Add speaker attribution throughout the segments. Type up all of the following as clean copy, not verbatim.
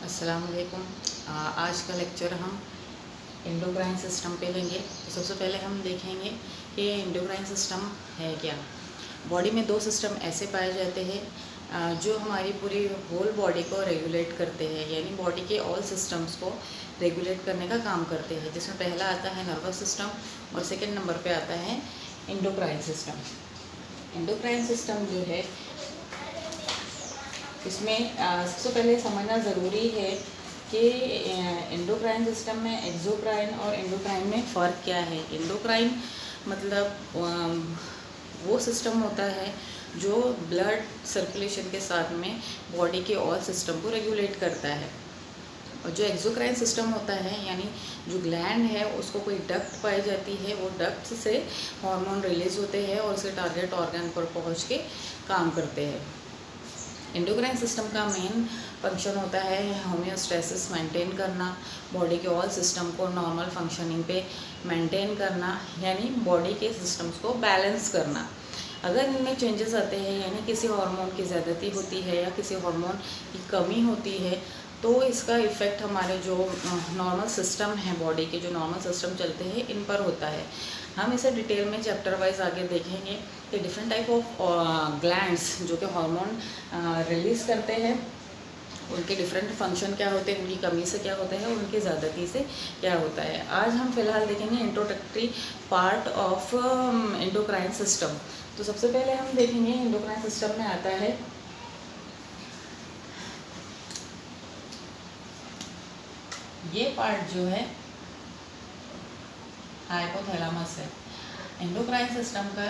Speaker 1: अस्सलाम वालेकुम। आज का लेक्चर हम एंडोक्राइन सिस्टम पे लेंगे। तो सबसे पहले हम देखेंगे कि एंडोक्राइन सिस्टम है क्या। बॉडी में दो सिस्टम ऐसे पाए जाते हैं जो हमारी पूरी होल बॉडी को रेगुलेट करते हैं, यानी बॉडी के ऑल सिस्टम्स को रेगुलेट करने का काम करते हैं, जिसमें पहला आता है नर्वस सिस्टम और सेकेंड नंबर पे आता है एंडोक्राइन सिस्टम। एंडोक्राइन सिस्टम जो है इसमें सबसे पहले समझना ज़रूरी है कि एंडोक्राइन सिस्टम में एक्सोक्राइन और एंडोक्राइन में फ़र्क क्या है। एंडोक्राइन मतलब वो सिस्टम होता है जो ब्लड सर्कुलेशन के साथ में बॉडी के ऑल सिस्टम को रेगुलेट करता है, और जो एक्सोक्राइन सिस्टम होता है यानी जो ग्लैंड है उसको कोई डक्ट पाई जाती है, वो डक्ट से हार्मोन रिलीज़ होते हैं और उसके टारगेट ऑर्गन पर पहुंच के काम करते हैं। एंडोक्राइन सिस्टम का मेन फंक्शन होता है होमियोस्टेसिस मेंटेन करना, बॉडी के ऑल सिस्टम को नॉर्मल फंक्शनिंग पे मेंटेन करना, यानी बॉडी के सिस्टम्स को बैलेंस करना। अगर इनमें चेंजेस आते हैं, यानी किसी हार्मोन की ज़्यादती होती है या किसी हार्मोन की कमी होती है, तो इसका इफ़ेक्ट हमारे जो नॉर्मल सिस्टम है, बॉडी के जो नॉर्मल सिस्टम चलते हैं, इन पर होता है। हम इसे डिटेल में चैप्टर वाइज आगे देखेंगे कि डिफरेंट टाइप ऑफ ग्लैंड्स जो कि हार्मोन रिलीज़ करते हैं, उनके डिफरेंट फंक्शन क्या होते हैं, उनकी कमी से क्या होता है, उनकी ज़्यादती से क्या होता है। आज हम फिलहाल देखेंगे introductory part of endocrine system. तो सबसे पहले हम देखेंगे एंडोक्राइन सिस्टम में आता है ये पार्ट जो है हाइपोथैलेमस है। एंडोक्राइन सिस्टम का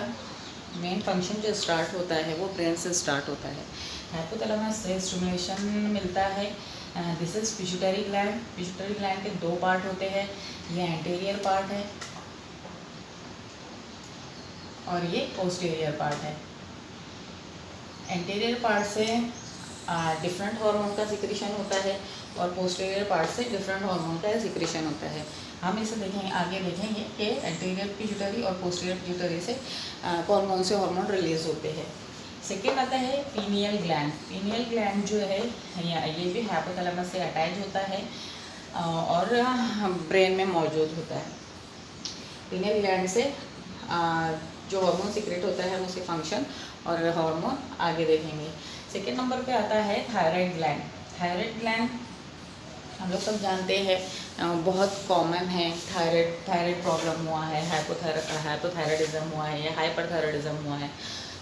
Speaker 1: मेन फंक्शन जो स्टार्ट होता है वो ब्रेन से स्टार्ट होता है। हाइपोथैलेमस से स्टिमुलेशन मिलता है। This is pituitary gland. Pituitary gland के दो पार्ट होते हैं, ये एंटीरियर पार्ट है और ये पोस्टीरियर पार्ट है। एंटीरियर पार्ट से डिफरेंट हार्मोन का सिक्रीशन होता है और पोस्टीरियर पार्ट से डिफरेंट हार्मोन का सिक्रीशन होता है। हम इसे देखेंगे, आगे देखेंगे कि एंटीरियर पिट्यूटरी और पोस्टीरियर पिट्यूटरी से कौन से हार्मोन रिलीज होते हैं। सेकेंड आता है पीनियल ग्लैंड। पीनियल ग्लैंड जो है ये भी हाइपोथैलेमस से अटैच होता है और ब्रेन में मौजूद होता है। पीनियल ग्लैंड से जो हार्मोन सीक्रेट होता है उसके फंक्शन और हार्मोन आगे देखेंगे। सेकेंड नंबर पे आता है थायराइड ग्लैंड। थायराइड ग्लैंड हम लोग सब जानते हैं बहुत कॉमन है। थायराइड प्रॉब्लम हुआ है, हाइपोथायराइडिज्म हुआ है या हाइपरथायराइडिज्म हुआ है,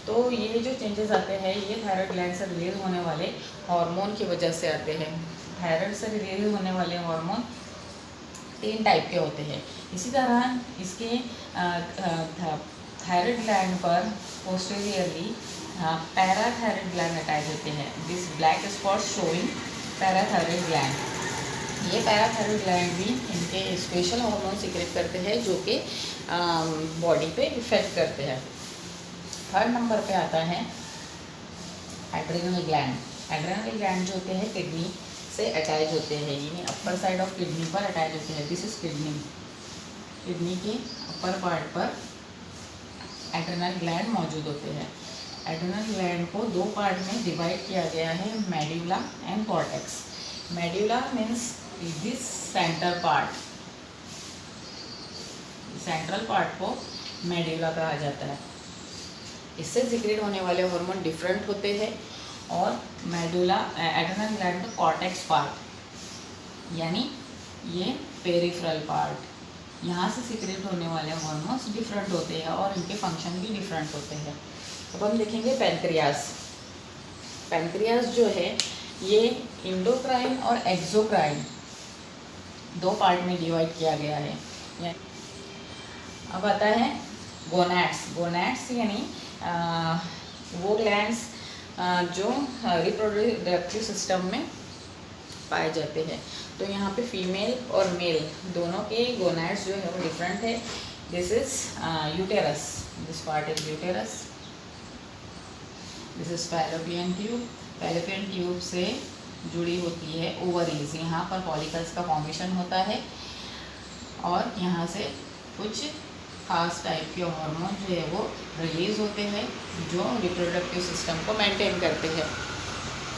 Speaker 1: तो ये जो चेंजेस आते हैं ये थायराइड ग्लैंड से रिलीज होने वाले हार्मोन की वजह से आते हैं। थायराइड से रिलीज होने वाले हार्मोन 3 टाइप के होते हैं। इसी तरह इसके थायराइड ग्लैंड पर पोस्टीरियरली पैराथायराइड ग्लैंड अटैच होते हैं। This black spot showing parathyroid gland. ये पैराथायराइड ग्लैंड भी इनके स्पेशल हार्मोन सीक्रेट करते हैं जो कि बॉडी पे इफेक्ट करते हैं। थर्ड नंबर पे आता है एड्रेनल ग्लैंड। एड्रेनल ग्लैंड जो होते हैं किडनी से अटैच होते हैं, यानी अपर साइड ऑफ किडनी पर अटैच होते हैं। This is kidney. किडनी के अपर पार्ट पर एड्रेनल ग्लैंड मौजूद होते हैं। एड्रेनल ग्लैंड को 2 पार्ट में डिवाइड किया गया है, medulla and cortex. Medulla means this centre part, central part को मेड्यूला कहा जाता है। इससे सीक्रेट होने वाले हार्मोन डिफरेंट होते हैं और मेडुला एड्रेनल ग्लैंड का कॉर्टेक्स पार्ट यानी ये पेरिफेरल पार्ट, यहाँ से सीक्रेट होने वाले हार्मोन्स डिफरेंट होते हैं और इनके फंक्शन भी डिफरेंट होते हैं। अब हम देखेंगे पैनक्रियास। पैनक्रियास जो है ये इंडोक्राइन और एक्सोक्राइन 2 पार्ट में डिवाइड किया गया है। अब आता है गोनैड्स। गोनैड्स यानी वो ग्लैंड्स जो रिप्रोडक्टिव सिस्टम में पाए जाते हैं। तो यहाँ पे फीमेल और मेल दोनों के गोनैड्स जो है वो डिफरेंट है। This is uterus, this part is uterus, this is fallopian tube. Fallopian tube से जुड़ी होती है ओवरीज, यहाँ पर फॉलिकल्स का फॉर्मेशन होता है और यहाँ से कुछ खास टाइप के हार्मोन जो है वो रिलीज़ होते हैं जो रिप्रोडक्टिव सिस्टम को मेंटेन करते हैं,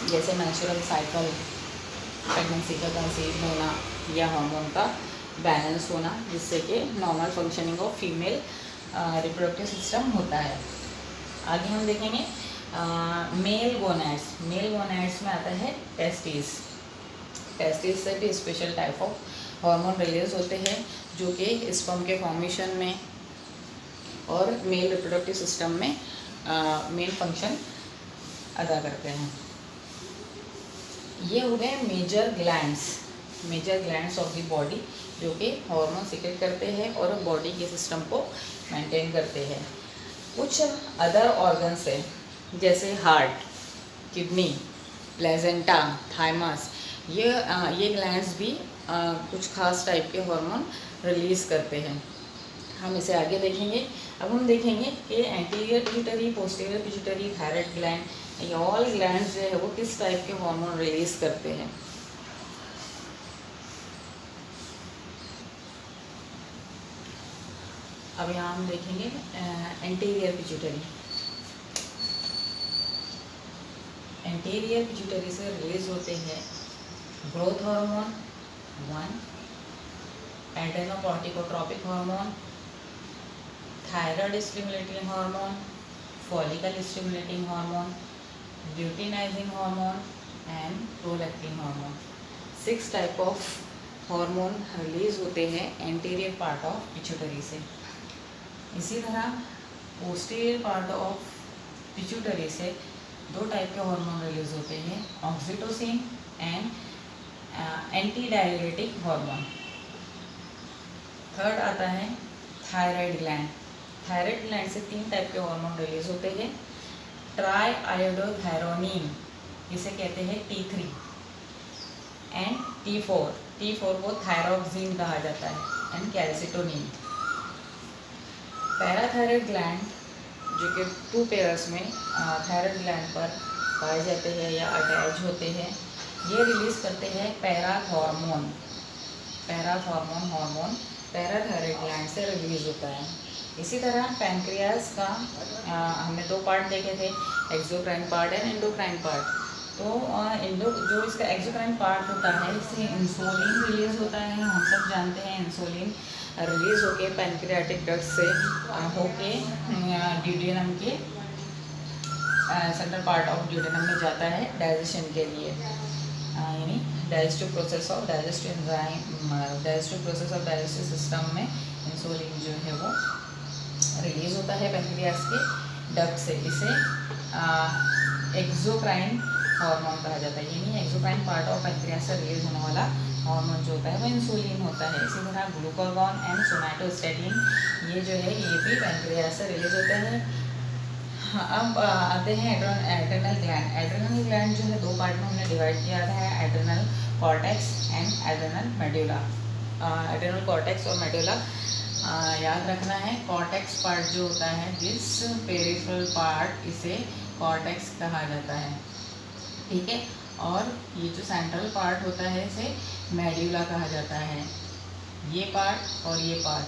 Speaker 1: जैसे मेंस्ट्रुअल साइकिल, प्रेगनेंसी का कंसीव होना या हार्मोन का बैलेंस होना, जिससे कि normal functioning of female reproductive system होता है। आगे हम देखेंगे मेल गोनैड्स। मेल गोनैड्स में आता है टेस्टिस। टेस्टिस से भी special type of hormone release होते हैं जो कि स्पर्म के फॉर्मेशन में और मेल रिप्रोडक्टिव सिस्टम में मेन फंक्शन अदा करते हैं। ये हो गए major glands of the body जो कि हार्मोन सीक्रेट करते हैं और बॉडी के सिस्टम को मेंटेन करते हैं। कुछ अदर ऑर्गन्स है जैसे हार्ट, किडनी, प्लेजेंटा, थाइमस, ये ग्लैंड्स भी कुछ खास टाइप के हार्मोन रिलीज़ करते हैं। हम इसे आगे देखेंगे। अब हम देखेंगे कि anterior pituitary, posterior pituitary, thyroid gland, ये ऑल ग्लैंड्स जो है वो किस टाइप के हार्मोन रिलीज करते हैं। अब यहाँ हम देखेंगे एंटीरियर पिट्यूटरी। एंटीरियर पिट्यूटरी से रिलीज होते हैं growth hormone 1, adrenocorticotropic hormone, thyroid stimulating hormone, follicle stimulating hormone, luteinizing hormone and prolactin hormone. 6 type of hormone release होते हैं एंटीरियर पार्ट ऑफ पिट्यूटरी से। इसी तरह पोस्टीरियर पार्ट ऑफ पिट्यूटरी से 2 type के हार्मोन रिलीज होते हैं, oxytocin and anti diuretic hormone. Third आता है थायराइड ग्लैंड। थायराइड ग्लैंड से 3 टाइप के हार्मोन रिलीज होते हैं, ट्राई आयोडोथायरोनिन, इसे कहते हैं T3, एंड T4 को थायरोक्सिन कहा जाता है, एंड कैल्सिटोनिन। पैराथायराइड ग्लैंड जो कि 2 पेयर्स में थायराइड ग्लैंड पर पाए जाते हैं या अटैच होते हैं, ये रिलीज करते हैं पैराथॉर्मोन हार्मोन पैराथायराइड ग्लैंड से रिलीज होता है। इसी तरह पैंक्रियास का हमने 2 पार्ट देखे थे, exocrine part and endocrine part. तो जो इसका एक्सोक्राइन पार्ट होता है इससे इंसुलिन रिलीज होता है। हम सब जानते हैं इंसुलिन रिलीज होके पैंक्रियाटिक डक्ट से होके ड्यूडेनम के सेंट्रल पार्ट ऑफ ड्यूडेनम में जाता है डाइजेशन के लिए, यानी digestive process of digestive system में इंसुलिन जो है वो रिलीज होता है पैंक्रियास के डक्ट से। इसे एक्सोक्राइन हार्मोन कहा जाता है, यानी एक्सोक्राइन पार्ट ऑफ पैंक्रियास से रिलीज होने वाला हार्मोन जो होता है वो इंसुलिन होता है। इसी तरह ग्लूकागॉन एंड सोमैटोस्टैटिन, ये जो है ये भी पैंक्रियास से रिलीज होते हैं। अब आते हैं एड्रेनल ग्लैंड। एड्रेनल ग्लैंड जो है 2 पार्ट में हमने डिवाइड किया है, adrenal cortex and adrenal medulla. Adrenal cortex और मेडुला याद रखना है। कॉर्टेक्स पार्ट जो होता है, दिस पेरिफेरल पार्ट, इसे कॉर्टेक्स कहा जाता है, ठीक है। और ये जो सेंट्रल पार्ट होता है इसे मेडुला कहा जाता है। ये पार्ट और ये पार्ट,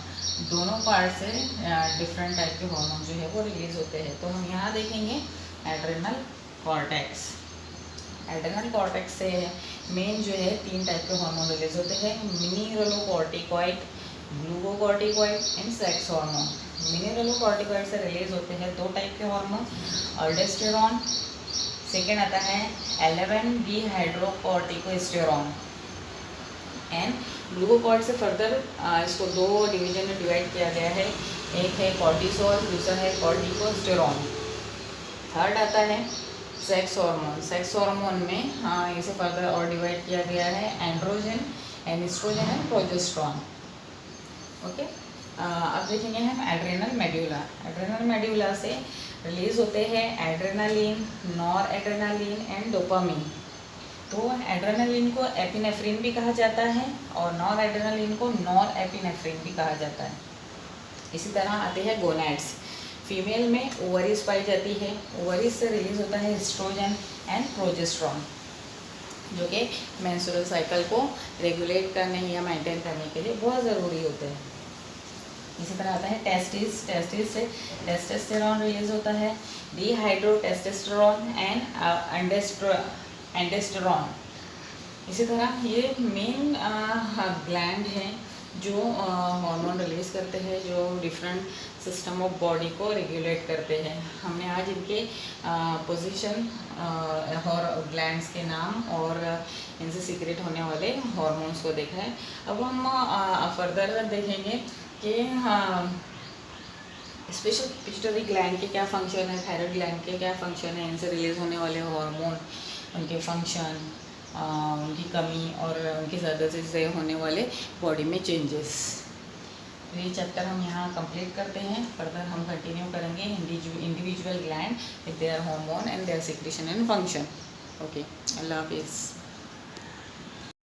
Speaker 1: दोनों पार्ट से डिफरेंट टाइप के हार्मोन जो है वो रिलीज होते हैं। तो हम यहाँ देखेंगे एड्रेनल कॉर्टेक्स। एड्रेनल कॉर्टेक्स से मेन जो है 3 टाइप के हार्मोन रिलीज होते हैं, mineralocorticoid, glucocorticoid and sex hormone. Mineralocorticoid से रिलीज होते हैं 2 टाइप के हार्मोन, अल्डोस्टेरॉन, सेकेंड आता है 11-डिहाइड्रोकॉर्टिकोस्टेरॉन, एंड ग्लूकोकॉर्ड से फर्दर इसको 2 डिवीजन में डिवाइड किया गया है, एक है कॉर्टिसोल, दूसरा है कॉर्टिकोस्टेरॉन। थर्ड आता है सेक्स हार्मोन। सेक्स हार्मोन में इसे फर्दर और डिवाइड किया गया है androgen, estrogen and progesterone. Okay, अब देखेंगे हम एड्रेनल मेडुला। एड्रेनल मेडुला से रिलीज होते हैं adrenaline, noradrenaline and dopamine. तो एड्रेनालिन को एपिनेफ्रिन भी कहा जाता है और नॉर एड्रेनालिन को नॉर एपिनेफ्रिन भी कहा जाता है। इसी तरह आते हैं गोनैड्स। फीमेल में ओवरीज पाई जाती है, ओवरीज से रिलीज होता है एस्ट्रोजन एंड प्रोजेस्टेरॉन, जो कि मेंस्ट्रुअल साइकिल को रेगुलेट करने या मेंटेन करने के लिए बहुत ज़रूरी होते हैं। इसी तरह आता है टेस्टिस। टेस्टिस से टेस्टोस्टेरॉन रिलीज होता है, डिहाइड्रोटेस्टोस्टेरॉन एंड एंडेस्टेरॉन। इसी तरह ये मेन ग्लैंड हैं जो हार्मोन रिलीज करते हैं, जो डिफरेंट सिस्टम ऑफ बॉडी को रेगुलेट करते हैं। हमने आज इनके पोजीशन और ग्लैंड्स के नाम और इनसे सीक्रेट होने वाले हार्मोन्स को देखा है। अब हम फर्दर देखेंगे कि स्पेशल पिट्यूटरी ग्लैंड के क्या फंक्शन है, थायराइड ग्लैंड के क्या फंक्शन है, इनसे रिलीज होने वाले हार्मोन, उनके फंक्शन, उनकी कमी और उनकी ज़्यादा से होने वाले बॉडी में चेंजेस। तो ये चैप्टर हम यहाँ कंप्लीट करते हैं। फर्दर हम कंटिन्यू करेंगे individual gland with their hormone and their secretion and function. Okay, अल्लाह हाफिज़।